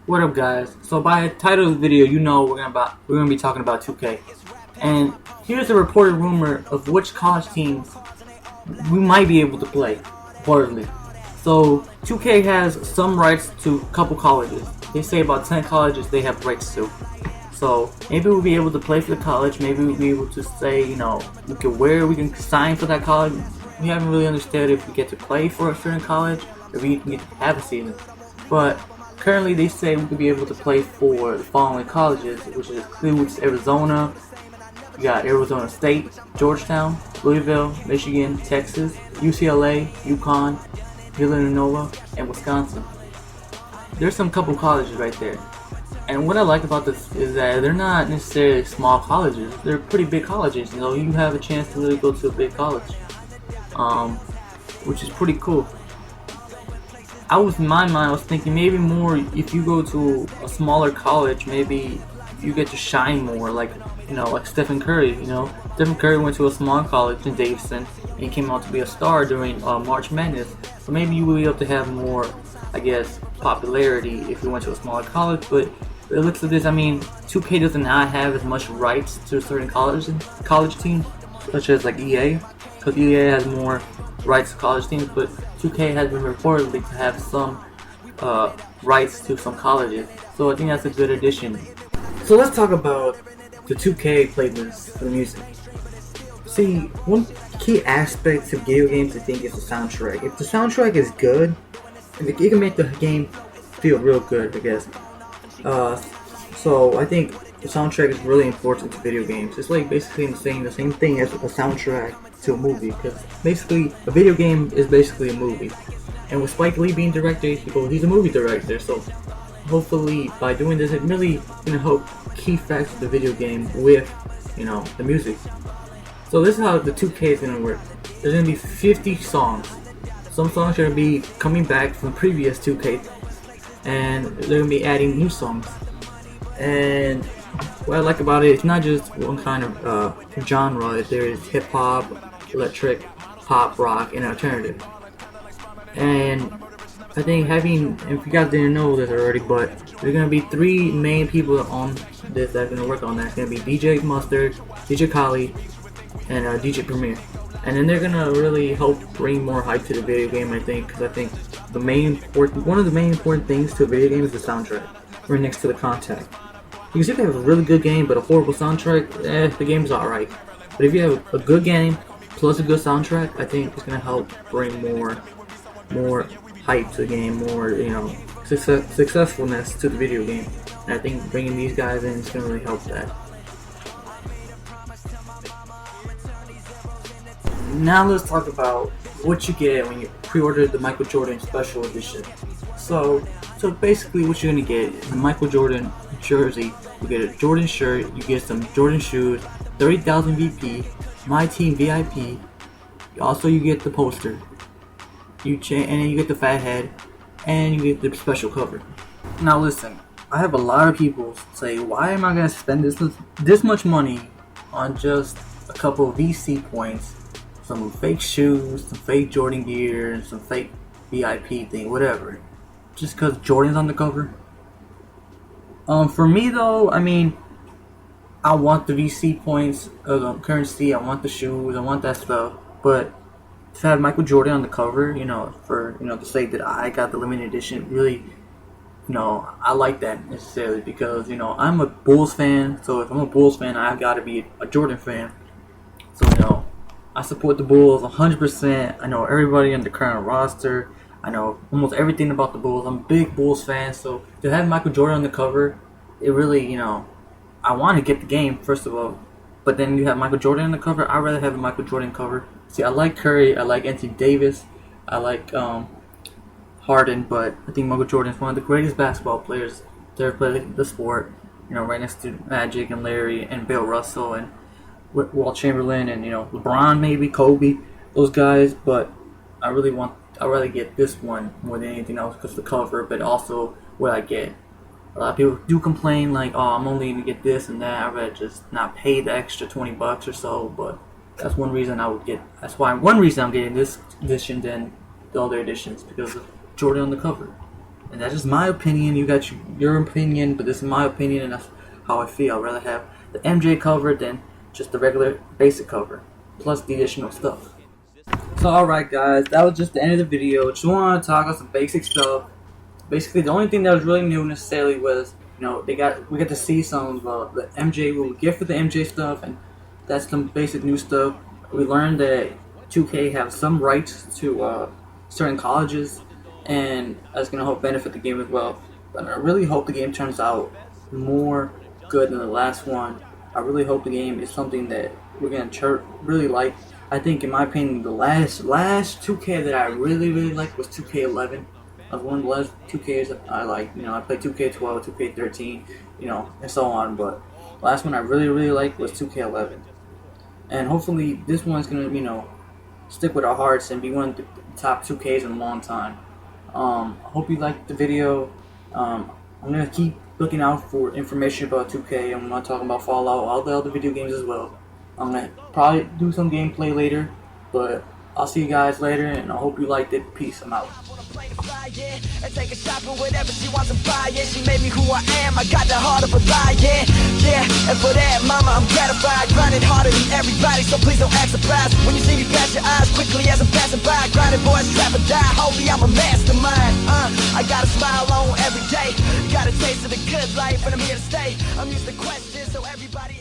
What up, guys? So by the title of the video, you know we're gonna be talking about 2K, and here's a reported rumor of which college teams we might be able to play, reportedly. So 2K has some rights to a couple colleges. They say about 10 colleges they have rights to. So maybe we'll be able to play for the college. Maybe we'll be able to say, we can sign for that college. We haven't really understood if we get to play for a certain college or we can get to have a season. But currently they say we could be able to play for the following colleges, which includes Arizona. You got Arizona State, Georgetown, Louisville, Michigan, Texas, UCLA, UConn, Villanova, and Wisconsin. There's some couple colleges right there. And what I like about this is that they're not necessarily small colleges. They're pretty big colleges. You have a chance to really go to a big college, which is pretty cool. In my mind, I was thinking maybe more if you go to a smaller college, maybe you get to shine more, like Stephen Curry. Stephen Curry went to a small college in Davidson and he came out to be a star during March Madness. So maybe you will be able to have more, I guess, popularity if you went to a smaller college. But it looks like this. 2K does not have as much rights to certain college teams, such as like EA, because EA has more rights to college teams. But 2K has been reportedly to have some rights to some colleges. So I think that's a good addition. So let's talk about the 2K playlist for the music. See, one key aspect to video games I think is the soundtrack. If the soundtrack is good, it can make the game feel real good, I guess. So I think the soundtrack is really important to video games. It's like basically the same thing as a soundtrack to a movie, because basically a video game is basically a movie. And with Spike Lee being director, he's a movie director, so hopefully by doing this, it really gonna help key facts of the video game with, the music. So this is how the 2K is gonna work. There's gonna be 50 songs. Some songs are gonna be coming back from previous 2K, and they're gonna be adding new songs. And what I like about it, it's not just one kind of genre. There is hip hop, electric, pop, rock, and alternative. And I think if you guys didn't know this already, but there's gonna be three main people on this that are gonna work on that. It's gonna be DJ Mustard, DJ Kali, and DJ Premier. And then they're gonna really help bring more hype to the video game, I think, because I think one of the main important things to a video game is the soundtrack, right next to the content. Because if you have a really good game but a horrible soundtrack, the game's alright. But if you have a good game plus a good soundtrack, I think it's gonna help bring more hype to the game, more successfulness to the video game. And I think bringing these guys in is gonna really help that. Now let's talk about what you get when you pre-order the Michael Jordan Special Edition. So basically what you're gonna get is the Michael Jordan jersey. You get a Jordan shirt, you get some Jordan shoes, 30,000 VP, My Team VIP. You get the poster. And then you get the fat head, and you get the special cover. Now listen, I have a lot of people say, why am I gonna spend this much money on just a couple of VC points, some fake shoes, some fake Jordan gear, and some fake VIP thing, whatever, just because Jordan's on the cover? For me though, I want the VC points, currency, I want the shoes, I want that stuff, but to have Michael Jordan on the cover, to say that I got the limited edition, really, I like that necessarily, because, I'm a Bulls fan, so if I'm a Bulls fan, I've got to be a Jordan fan. So, I support the Bulls 100%. I know everybody on the current roster. I know almost everything about the Bulls. I'm a big Bulls fan, so to have Michael Jordan on the cover, it really, I want to get the game, first of all. But then you have Michael Jordan on the cover. I'd rather have a Michael Jordan cover. See, I like Curry, I like Anthony Davis, I like Harden, but I think Michael Jordan is one of the greatest basketball players to ever play the sport. right next to Magic and Larry and Bill Russell and Walt Chamberlain and LeBron, maybe Kobe, those guys. But I'd rather get this one more than anything else because the cover, but also what I get. A lot of people do complain like, oh, I'm only going to get this and that. I'd rather just not pay the extra $20 or so. But that's one reason I would get. That's why one reason I'm getting this edition than the other editions, because of Jordan on the cover. And that's just my opinion. You got your opinion, but this is my opinion, and that's how I feel. I'd rather have the MJ cover than just the regular basic cover, plus the additional stuff. So alright guys, that was just the end of the video. Just want to talk about some basic stuff. Basically, the only thing that was really new necessarily was, we got to see some of the MJ, we would get for the MJ stuff, and that's some basic new stuff. We learned that 2K have some rights to certain colleges, and that's going to help benefit the game as well. But I really hope the game turns out more good than the last one. I really hope the game is something that we're going to really like. I think, in my opinion, the last 2K that I really liked was 2K11. That was one of the last 2Ks I liked. I played 2K12, 2K13, and so on. But the last one I really liked was 2K11. And hopefully this one's gonna, stick with our hearts and be one of the top 2Ks in a long time. I hope you liked the video. I'm gonna keep looking out for information about 2K. I'm gonna talk about Fallout, all the other video games as well. I'm gonna probably do some gameplay later, but I'll see you guys later, and I hope you liked it. Peace. I'm out. And take a shot for whatever she wants to buy, yeah. She made me who I am, I got the heart of a lion, yeah. And for that, mama, I'm gratified. Grinding harder than everybody, so please don't act surprised when you see me pass your eyes quickly as I'm passing by. Grinding boys, trap or die, homie, I'm a mastermind. I got a smile on every day, got a taste of the good life, and I'm here to stay. I'm used to questions, so everybody